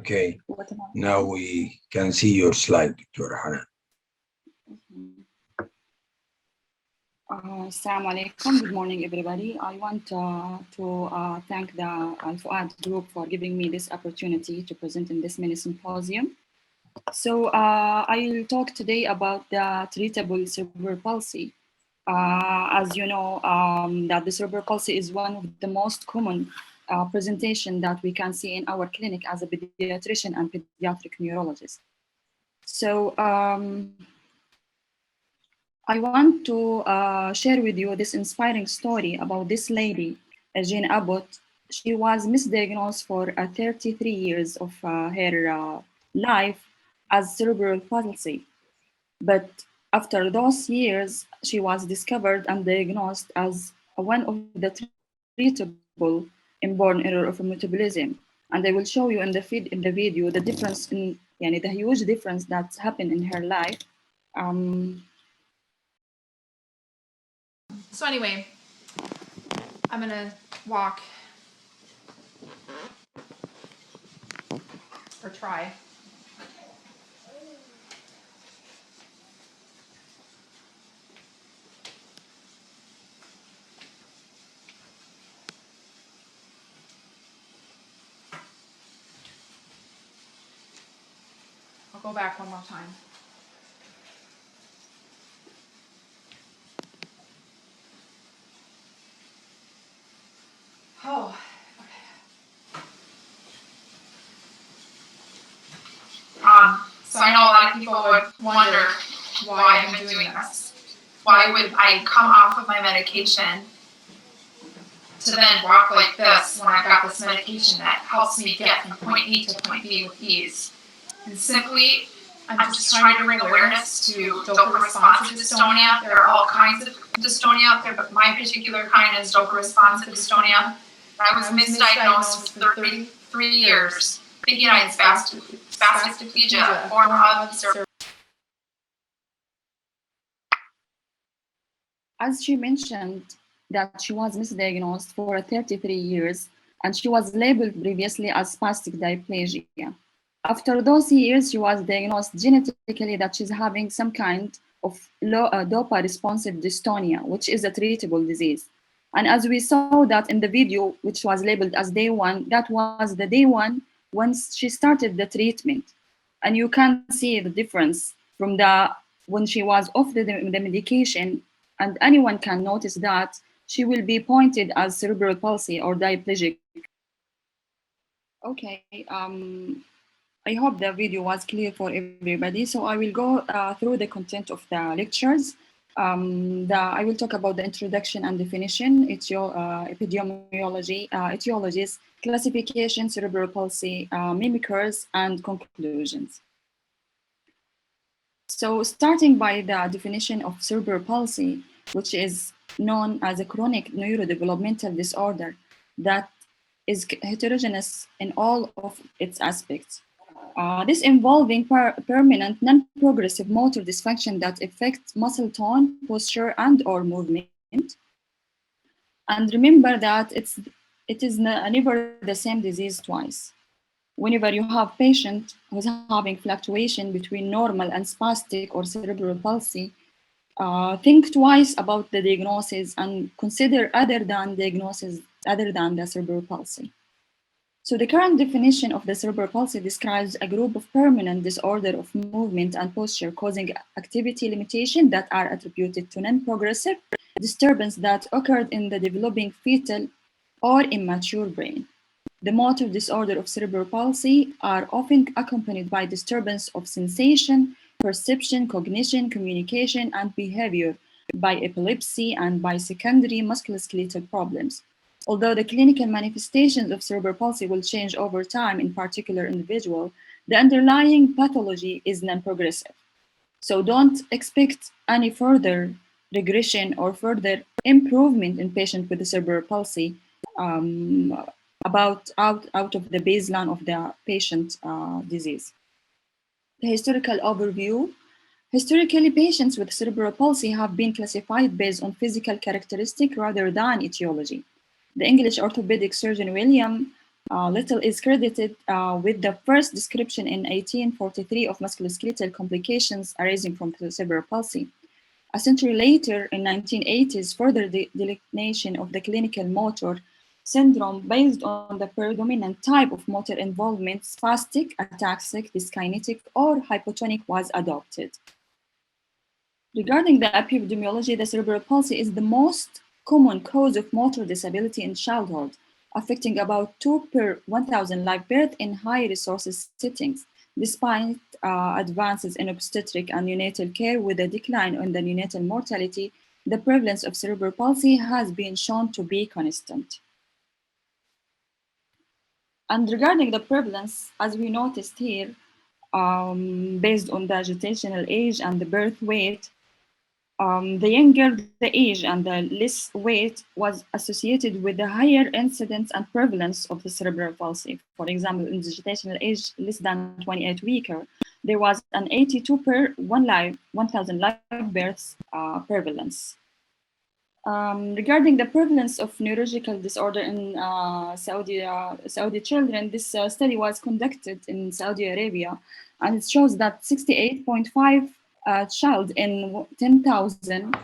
Okay, now we can see your slide, Dr. Hanan. Assalamu alaikum. Good morning, everybody. I want to thank the Al-Fuad group for giving me this opportunity to present in this mini symposium. So I'll talk today about the treatable cerebral palsy. As you know, that the cerebral palsy is one of the most common presentation that we can see in our clinic as a pediatrician and pediatric neurologist. So I want to share with you this inspiring story about this lady, Jane Abbott. She was misdiagnosed for 33 years of her life as cerebral palsy. But after those years, she was discovered and diagnosed as one of the treatable inborn error of metabolism. And I will show you in the video the difference the huge difference that's happened in her life. So anyway, I'm gonna walk or try. I'll go back one more time. Oh, okay. So I know a lot of people would wonder why I'm doing this. Why would I come off of my medication to then walk like this when I've got this medication that helps me get from point A to point B with ease? And simply, I'm just trying to bring awareness to dopa-responsive dystonia. There are all kinds of dystonia out there, but my particular kind is dopa-responsive dystonia. I was misdiagnosed for 33 years, thinking I had spasticiplegia, a form of cerebral. As she mentioned that she was misdiagnosed for 33 years and she was labeled previously as spastic diplegia. After those years, she was diagnosed genetically that she's having some kind of low dopa responsive dystonia, which is a treatable disease. And as we saw that in the video, which was labeled as day one, that was the day one once she started the treatment. And you can see the difference from when she was off the medication, and anyone can notice that she will be pointed as cerebral palsy or diplegic. Okay, I hope the video was clear for everybody. So I will go through the content of the lectures. I will talk about the introduction and definition, epidemiology, etiologies, classification, cerebral palsy, mimickers, and conclusions. So starting by the definition of cerebral palsy, which is known as a chronic neurodevelopmental disorder that is heterogeneous in all of its aspects. This involving permanent non-progressive motor dysfunction that affects muscle tone, posture, and/or movement. And remember that it is never the same disease twice. Whenever you have patient who's having fluctuation between normal and spastic or cerebral palsy, think twice about the diagnosis and consider other than the cerebral palsy. So the current definition of the cerebral palsy describes a group of permanent disorder of movement and posture causing activity limitation that are attributed to non-progressive disturbance that occurred in the developing fetal or immature brain. The motor disorder of cerebral palsy are often accompanied by disturbance of sensation, perception, cognition, communication, and behavior, by epilepsy, and by secondary musculoskeletal problems. Although the clinical manifestations of cerebral palsy will change over time in particular individual, the underlying pathology is non-progressive. So don't expect any further regression or further improvement in patients with cerebral palsy out of the baseline of the patient disease. The historical overview. Historically, patients with cerebral palsy have been classified based on physical characteristic rather than etiology. The English orthopedic surgeon William Little is credited with the first description in 1843 of musculoskeletal complications arising from cerebral palsy. A century later, in 1980s, further delineation of the clinical motor syndrome based on the predominant type of motor involvement, spastic, ataxic, dyskinetic, or hypotonic, was adopted. Regarding the epidemiology, the cerebral palsy is the most common cause of motor disability in childhood, affecting about 2 per 1,000 live births in high resources settings. Despite advances in obstetric and neonatal care with a decline in the neonatal mortality, the prevalence of cerebral palsy has been shown to be constant. And regarding the prevalence, as we noticed here, based on the gestational age and the birth weight, the younger the age and the less weight was associated with the higher incidence and prevalence of the cerebral palsy. For example, in the gestational age less than 28 weeks, there was an 82 per 1,000 live births prevalence. Regarding the prevalence of neurological disorder in Saudi children, this study was conducted in Saudi Arabia, and it shows that 68.5 child in 10,000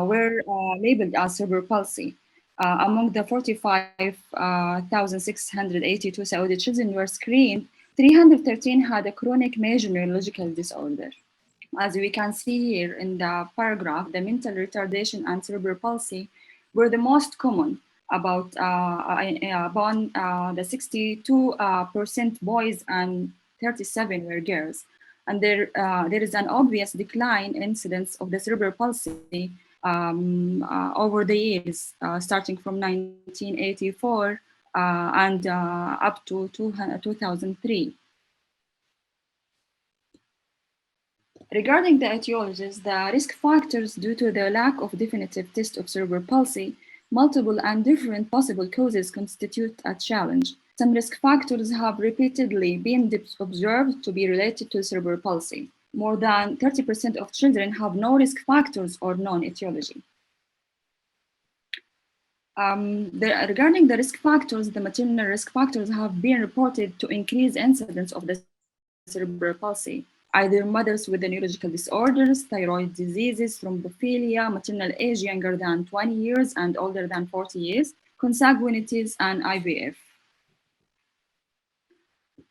were labeled as cerebral palsy. Among the 45,682 Saudi children were screened, 313 had a chronic major neurological disorder. As we can see here in the paragraph, the mental retardation and cerebral palsy were the most common, about among the 62% boys and 37 were girls. And there is an obvious decline in incidence of the cerebral palsy over the years, starting from 1984 and up to 2003. Regarding the etiologies, the risk factors due to the lack of definitive test of cerebral palsy, multiple and different possible causes constitute a challenge. Some risk factors have repeatedly been observed to be related to cerebral palsy. More than 30% of children have no risk factors or known etiology. Regarding the risk factors, the maternal risk factors have been reported to increase incidence of the cerebral palsy. Either mothers with the neurological disorders, thyroid diseases, thrombophilia, maternal age younger than 20 years and older than 40 years, consanguinities, and IVF.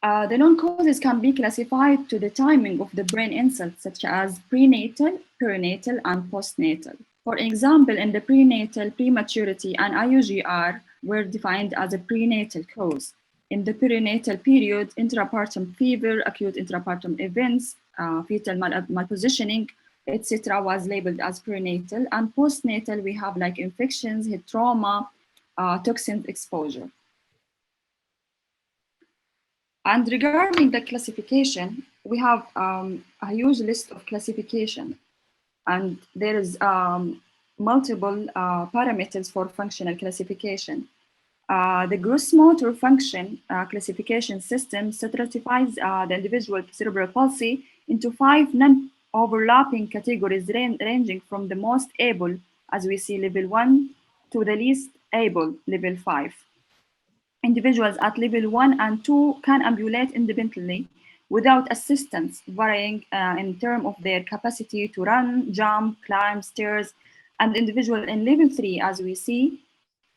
The known causes can be classified to the timing of the brain insults, such as prenatal, perinatal, and postnatal. For example, in the prenatal, prematurity and IUGR were defined as a prenatal cause. In the perinatal period, intrapartum fever, acute intrapartum events, fetal malpositioning, etc., was labeled as perinatal. And postnatal, we have like infections, head trauma, toxin exposure. And regarding the classification, we have a huge list of classification, and there is multiple parameters for functional classification. The gross motor function classification system stratifies the individual cerebral palsy into 5 non-overlapping categories ranging from the most able, as we see, level 1, to the least able, level 5. Individuals at level 1 and 2 can ambulate independently without assistance, varying in terms of their capacity to run, jump, climb stairs. And individuals in level 3, as we see,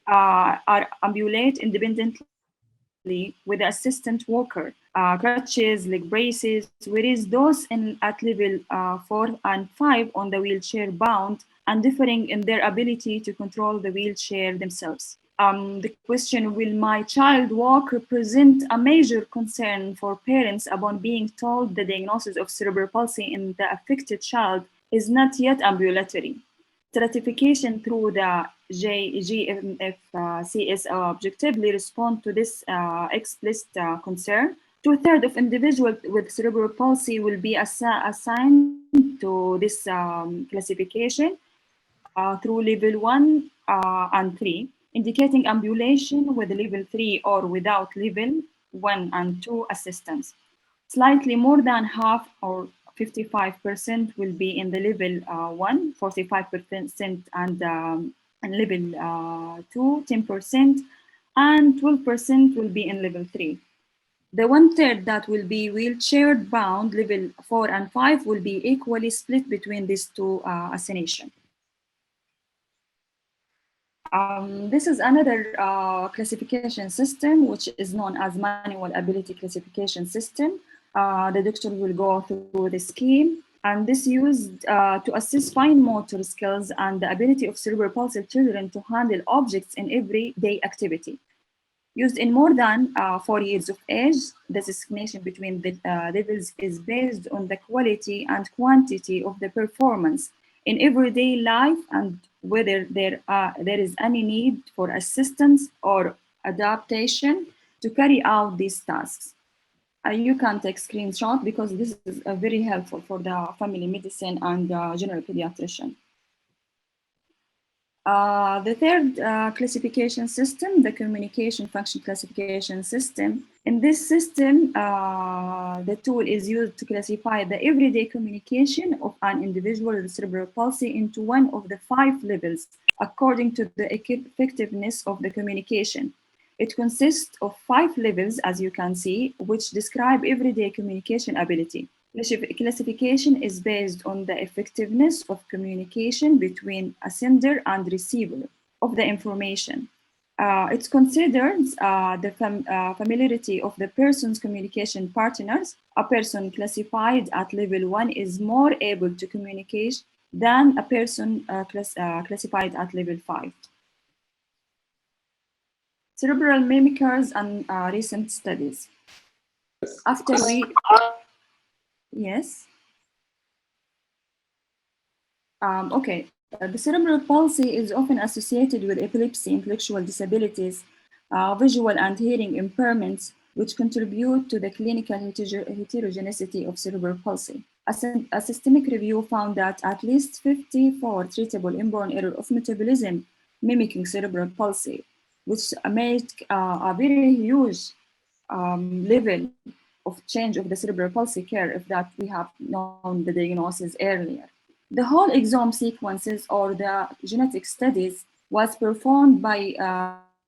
are ambulate independently with assistant walker, crutches, leg braces, whereas those at level 4 and 5 on the wheelchair bound and differing in their ability to control the wheelchair themselves. The question, will my child walk, represent a major concern for parents upon being told the diagnosis of cerebral palsy in the affected child is not yet ambulatory. Stratification through the GFCS objectively respond to this explicit concern. 2/3 of individuals with cerebral palsy will be assigned to this classification through level 1 and 3, indicating ambulation with level 3 or without level 1 and 2 assistance. Slightly more than half, or 55%, will be in the level 1, 45%, and level 2, 10%, and 12% will be in level 3. The one-third that will be wheelchair-bound, level 4 and 5, will be equally split between these two assignations. This is another classification system, which is known as manual ability classification system. The doctor will go through the scheme, and this used to assess fine motor skills and the ability of cerebral palsy children to handle objects in everyday activity. Used in more than 4 years of age, the discrimination between the levels is based on the quality and quantity of the performance in everyday life and whether there is any need for assistance or adaptation to carry out these tasks. You can take screenshot because this is very helpful for the family medicine and general pediatrician. The third classification system, the communication function classification system. In this system, the tool is used to classify the everyday communication of an individual with cerebral palsy into one of the 5 levels according to the effectiveness of the communication. It consists of 5 levels, as you can see, which describe everyday communication ability. Classification is based on the effectiveness of communication between a sender and receiver of the information. It considers the familiarity of the person's communication partners. A person classified at level 1 is more able to communicate than a person classified at level 5. Cerebral mimickers and recent studies. After we... Yes. Okay. The cerebral palsy is often associated with epilepsy, intellectual disabilities, visual and hearing impairments, which contribute to the clinical heterogeneity of cerebral palsy. A systemic review found that at least 54 treatable inborn error of metabolism mimicking cerebral palsy, which made a very huge level of change of the cerebral palsy care if that we have known the diagnosis earlier. The whole exome sequences or the genetic studies was performed by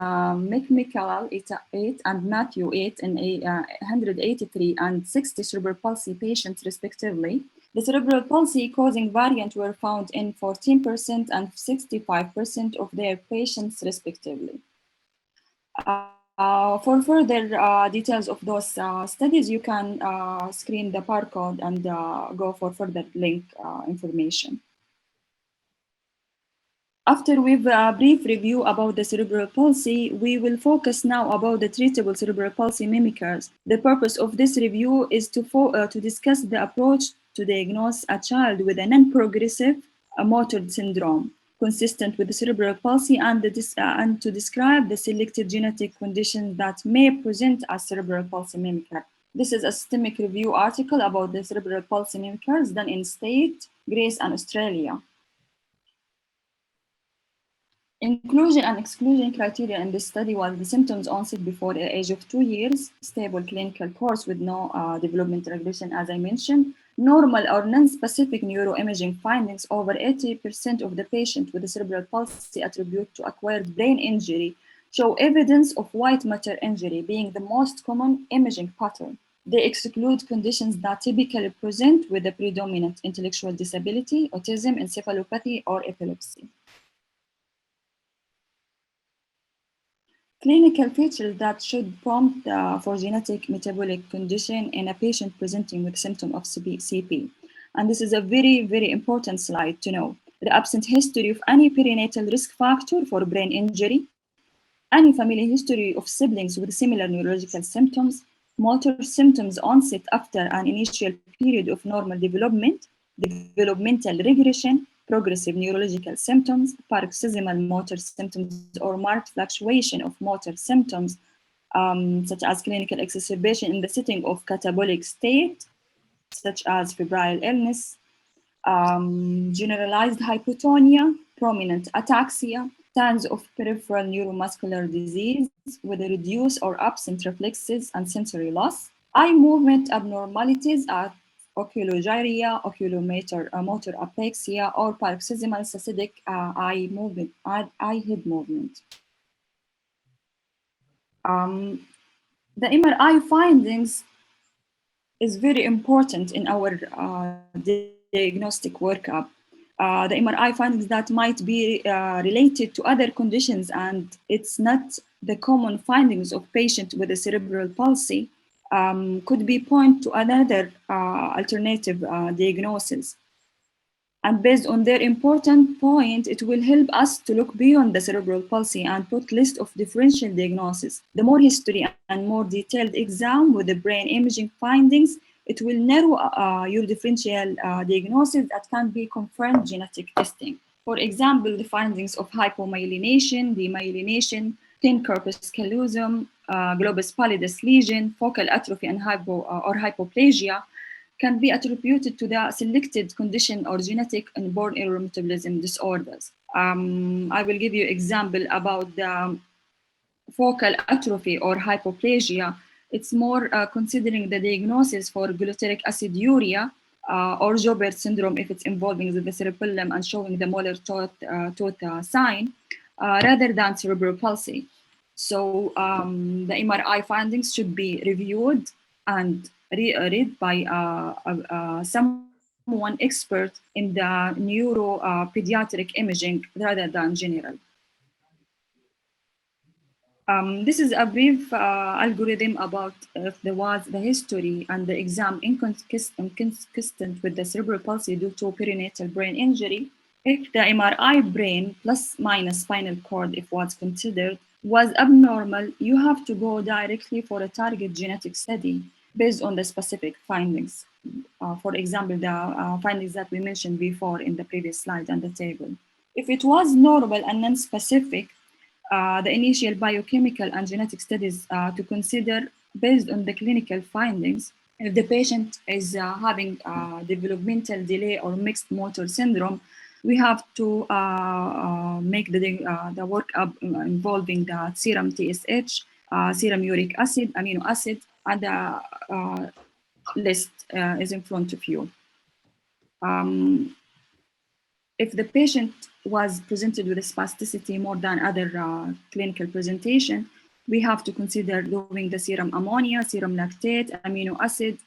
McMichael 8 and Matthew 8 in 183 and 60 cerebral palsy patients respectively. The cerebral palsy causing variant were found in 14% and 65% of their patients respectively. For further details of those studies, you can screen the barcode and go for further link information. After we've a brief review about the cerebral palsy, we will focus now about the treatable cerebral palsy mimickers. The purpose of this review is to discuss the approach to diagnose a child with a non-progressive motor syndrome consistent with the cerebral palsy and to describe the selected genetic conditions that may present as cerebral palsy mimicker. This is a systemic review article about the cerebral palsy mimickers done in State, Greece, and Australia. Inclusion and exclusion criteria in this study was the symptoms onset before the age of 2 years, stable clinical course with no developmental regression, as I mentioned, normal or non-specific neuroimaging findings. Over 80% of the patients with the cerebral palsy attributed to acquired brain injury show evidence of white matter injury being the most common imaging pattern. They exclude conditions that typically present with a predominant intellectual disability, autism, encephalopathy, or epilepsy. Clinical features that should prompt for genetic metabolic condition in a patient presenting with symptom of CP. And this is a very, very important slide to know. The absent history of any perinatal risk factor for brain injury, any family history of siblings with similar neurological symptoms, motor symptoms onset after an initial period of normal development, developmental regression, progressive neurological symptoms, paroxysmal motor symptoms, or marked fluctuation of motor symptoms, such as clinical exacerbation in the setting of catabolic state, such as febrile illness, generalized hypotonia, prominent ataxia, signs of peripheral neuromuscular disease with a reduced or absent reflexes and sensory loss, eye movement abnormalities are oculogyria, oculomotor motor apraxia, or paroxysmal saccadic eye head movement. The MRI findings is very important in our diagnostic workup. The MRI findings that might be related to other conditions, and it's not the common findings of patients with a cerebral palsy, could be point to another alternative diagnosis. And based on their important point, it will help us to look beyond the cerebral palsy and put list of differential diagnosis. The more history and more detailed exam with the brain imaging findings, it will narrow your differential diagnosis that can be confirmed genetic testing. For example, the findings of hypomyelination, demyelination, thin corpus callosum, globus pallidus lesion, focal atrophy, and or hypoplasia can be attributed to the selected condition or genetic inborn error metabolism disorders. I will give you example about the focal atrophy or hypoplasia. It's more considering the diagnosis for glutaric aciduria or Joubert syndrome if it's involving the cerebellum and showing the molar tooth sign rather than cerebral palsy. So the MRI findings should be reviewed and read by someone expert in the neuropediatric imaging rather than general. This is a brief algorithm about if there was the history and the exam inconsistent with the cerebral palsy due to perinatal brain injury. If the MRI brain plus minus spinal cord, if was considered, was abnormal, you have to go directly for a target genetic study based on the specific findings. For example, the findings that we mentioned before in the previous slide and the table. If it was normal and non-specific, the initial biochemical and genetic studies to consider based on the clinical findings. If the patient is having developmental delay or mixed motor syndrome, we have to make the workup involving the serum TSH, serum uric acid, amino acid, and the list is in front of you. If the patient was presented with a spasticity more than other clinical presentation, we have to consider doing the serum ammonia, serum lactate, amino acid,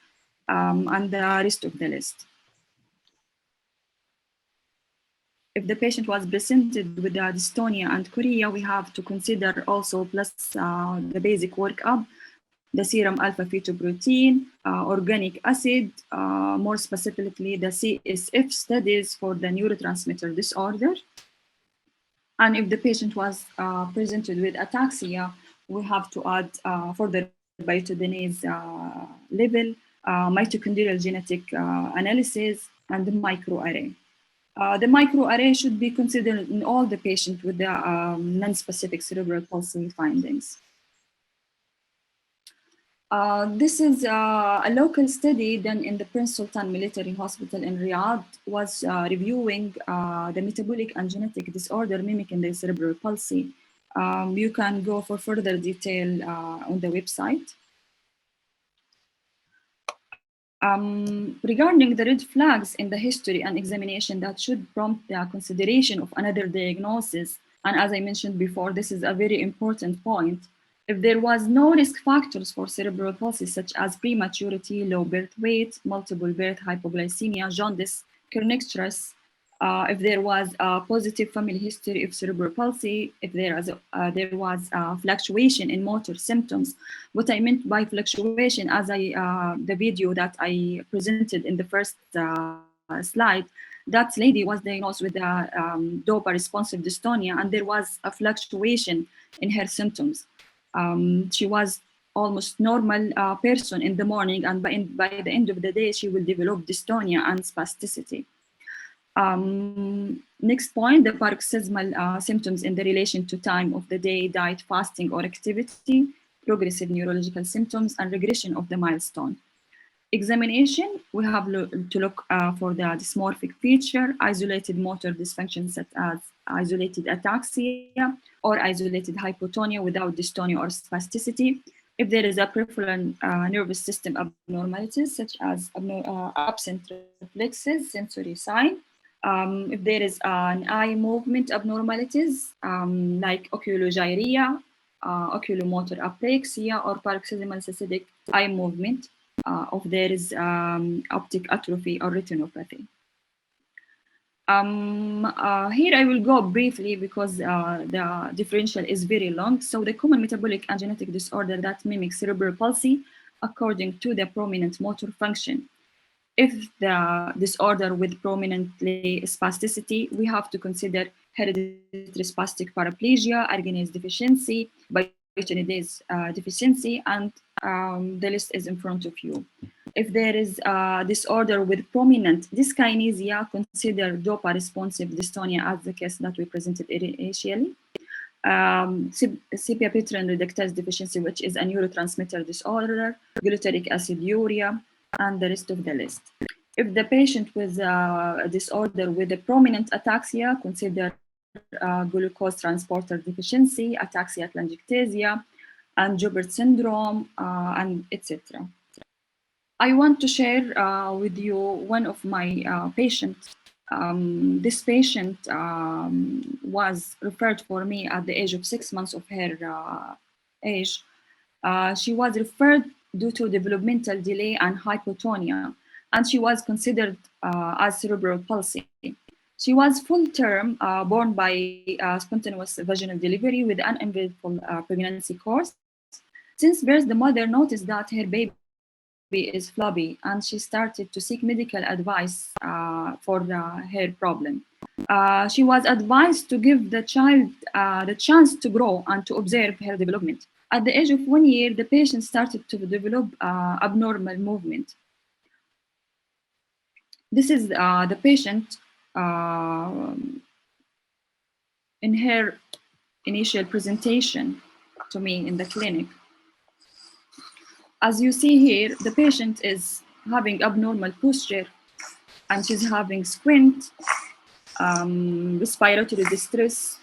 and the rest of the list. If the patient was presented with dystonia and chorea, we have to consider also plus the basic workup, the serum alpha-fetoprotein, organic acid, more specifically the CSF studies for the neurotransmitter disorder. And if the patient was presented with ataxia, we have to add further biotinase level, mitochondrial genetic analysis, and the microarray. The microarray should be considered in all the patients with the non-specific cerebral palsy findings. This is a local study done in the Prince Sultan Military Hospital in Riyadh, was reviewing the metabolic and genetic disorder mimicking the cerebral palsy. You can go for further detail on the website. Regarding the red flags in the history and examination that should prompt the consideration of another diagnosis, and as I mentioned before, this is a very important point. If there was no risk factors for cerebral palsy, such as prematurity, low birth weight, multiple birth, hypoglycemia, jaundice, chronic stress, if there was a positive family history of cerebral palsy, if there was a fluctuation in motor symptoms. What I meant by fluctuation, as the video that I presented in the first slide, that lady was diagnosed with DOPA responsive dystonia, and there was a fluctuation in her symptoms. She was almost normal person in the morning, and by the end of the day, she will develop dystonia and spasticity. Next point, the paroxysmal symptoms in the relation to time of the day, diet, fasting, or activity, progressive neurological symptoms, and regression of the milestone. Examination, we have to look for the dysmorphic feature, isolated motor dysfunction such as isolated ataxia or isolated hypotonia without dystonia or spasticity. If there is a peripheral nervous system abnormalities such as absent reflexes, sensory sign, if there is an eye movement abnormalities like oculogyria, oculomotor apraxia or paroxysmal cystitic eye movement, if there is optic atrophy or retinopathy. Here I will go briefly because the differential is very long. So the common metabolic and genetic disorder that mimics cerebral palsy according to the prominent motor function. If the disorder with prominently spasticity, we have to consider hereditary spastic paraplegia, arginase deficiency, biotinidase deficiency, and the list is in front of you. If there is a disorder with prominent dyskinesia, consider DOPA-responsive dystonia as the case that we presented initially. Sepia-Petrin reductase deficiency, which is a neurotransmitter disorder, glutaric aciduria, and the rest of the list. If the patient with a disorder with a prominent ataxia, consider glucose transporter deficiency, ataxia telangiectasia, and Joubert syndrome, and etc. I want to share with you one of my patients. This patient was referred for me at the age of 6 months of her age. She was referred due to developmental delay and hypotonia, and she was considered as cerebral palsy. She was full term, born by spontaneous vaginal delivery with an uneventful pregnancy course. Since birth, the mother noticed that her baby is flabby, and she started to seek medical advice for her problem. She was advised to give the child the chance to grow and to observe her development. At the age of 1 year, the patient started to develop abnormal movement. This is the patient in her initial presentation to me in the clinic. As you see here, the patient is having abnormal posture, and she's having squint, respiratory distress,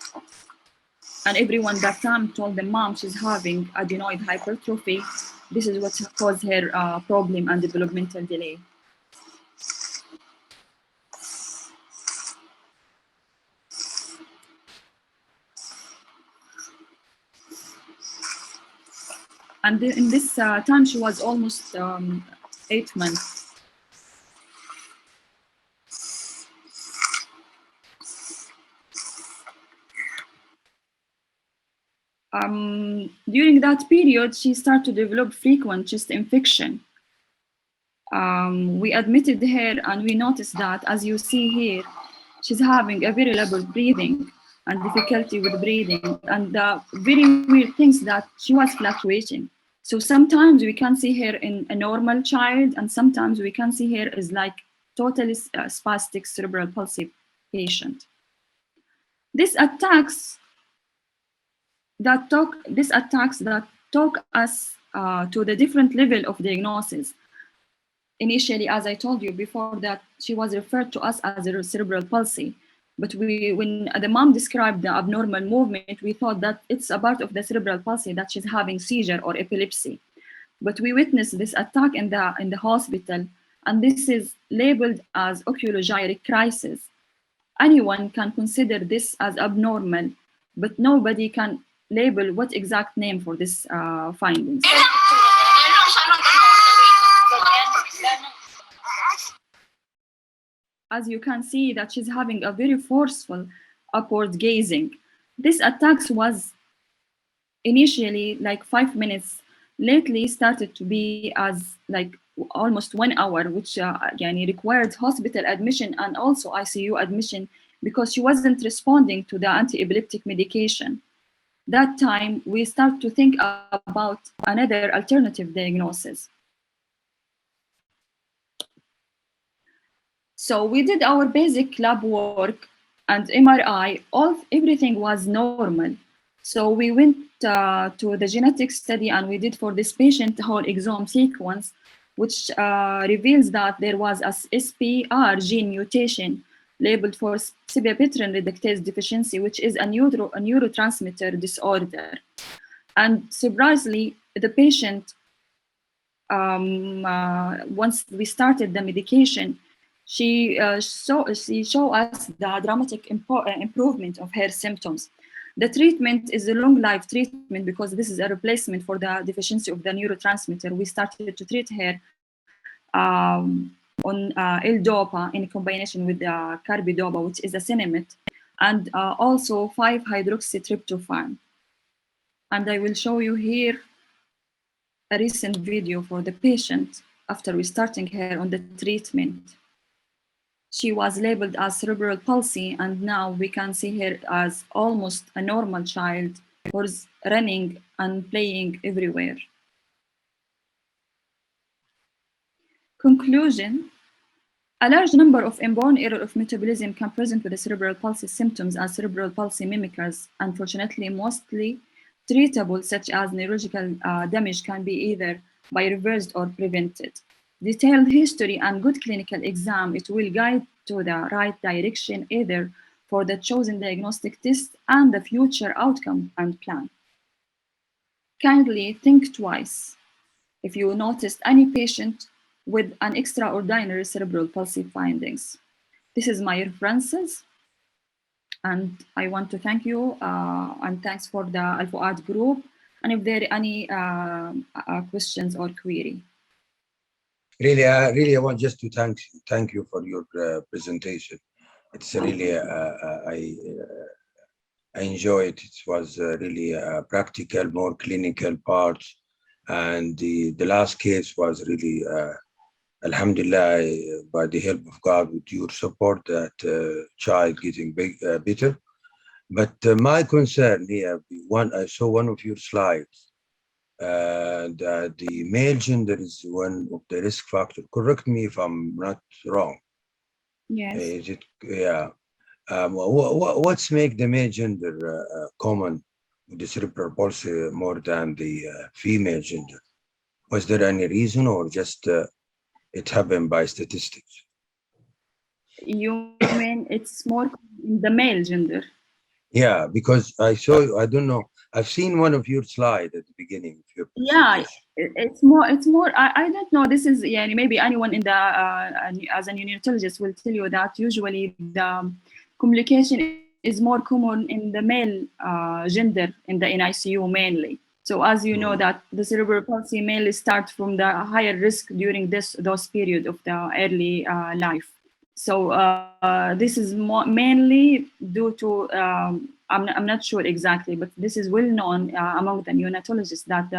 and everyone that time told the mom she's having adenoid hypertrophy. This is what caused her problem and developmental delay. And in this time, she was almost 8 months. During that period, she started to develop frequent chest infection. We admitted her, and we noticed that, as you see here, she's having a very labored breathing and difficulty with breathing, and the very weird things that she was fluctuating. So sometimes we can see her in a normal child, and sometimes we can see her as like totally spastic cerebral palsy patient. These attacks that talk us to the different level of diagnosis. Initially, as I told you before, that she was referred to us as a cerebral palsy. But when the mom described the abnormal movement, we thought that it's a part of the cerebral palsy, that she's having seizure or epilepsy. But we witnessed this attack in the hospital, and this is labeled as oculogyric crisis. Anyone can consider this as abnormal, but nobody can label what exact name for this findings. As you can see that she's having a very forceful upward gazing. This attack was initially like 5 minutes, lately started to be as like almost 1 hour, which required hospital admission and also ICU admission because she wasn't responding to the anti-epileptic medication. That time, we start to think about another alternative diagnosis. So we did our basic lab work and MRI, everything was normal. So we went to the genetic study, and we did for this patient whole exome sequence, which reveals that there was a SPR gene mutation labeled for Sepia-Petrin reductase deficiency, which is a neurotransmitter disorder. And surprisingly, the patient, once we started the medication, she showed us the dramatic improvement of her symptoms. The treatment is a long life treatment because this is a replacement for the deficiency of the neurotransmitter. We started to treat her on L-DOPA in combination with carbidopa, which is a cinnamate, and also 5-hydroxytryptophan. And I will show you here a recent video for the patient after we starting her on the treatment. She was labeled as cerebral palsy, and now we can see her as almost a normal child who's running and playing everywhere. Conclusion: a large number of inborn error of metabolism can present with the cerebral palsy symptoms as cerebral palsy mimickers. Unfortunately, mostly treatable, such as neurological damage, can be either by reversed or prevented. Detailed history and good clinical exam, it will guide to the right direction, either for the chosen diagnostic test and the future outcome and plan. Kindly think twice if you noticed any patient with an extraordinary cerebral palsy findings. This is my references, and I want to thank you and thanks for the Al Fuad group. And if there are any questions or query. Really, I want just to thank you for your presentation. It's really I enjoy it. It was really practical, more clinical parts, and the last case was really, Alhamdulillah, by the help of God, with your support, that child getting better. But my concern here, I saw one of your slides. That the male gender is one of the risk factors. Correct me if I'm not wrong. Yes. Is it? Yeah. What's make the male gender common with the cerebral palsy more than the female gender? Was there any reason, or just it happened by statistics? You mean it's more in the male gender? Yeah, because I saw, I don't know, I've seen one of your slides at the beginning of your presentation. Yeah, it's more, I don't know, this is, yeah, maybe anyone in the, as a neonatologist will tell you that usually the communication is more common in the male gender in the NICU mainly. So as you know that the cerebral palsy mainly starts from the higher risk during those period of the early life. So this is mainly due to, I'm not sure exactly, but this is well known among the neonatologists that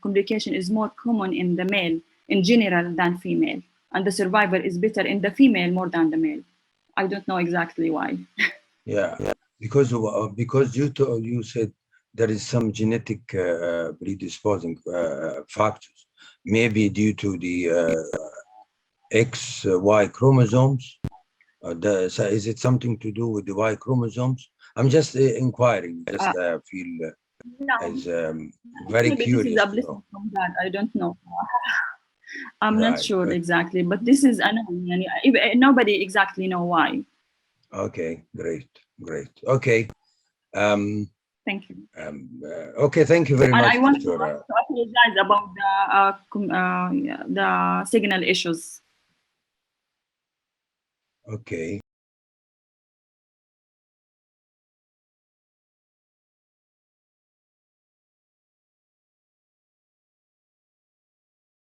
complication is more common in the male in general than female. And the survival is better in the female more than the male. I don't know exactly why. Yeah, because you said there is some genetic predisposing factors, maybe due to the XY chromosomes. So is it something to do with the Y chromosomes? I'm just inquiring. Just feel as very Maybe curious. this is a blessing from God. I don't know. I'm not Right, sure but exactly, but this is unknown. Nobody exactly know why. okay, great. Okay. Thank you. Okay, thank you very And much, I want to Dr. apologize about the signal issues. Okay.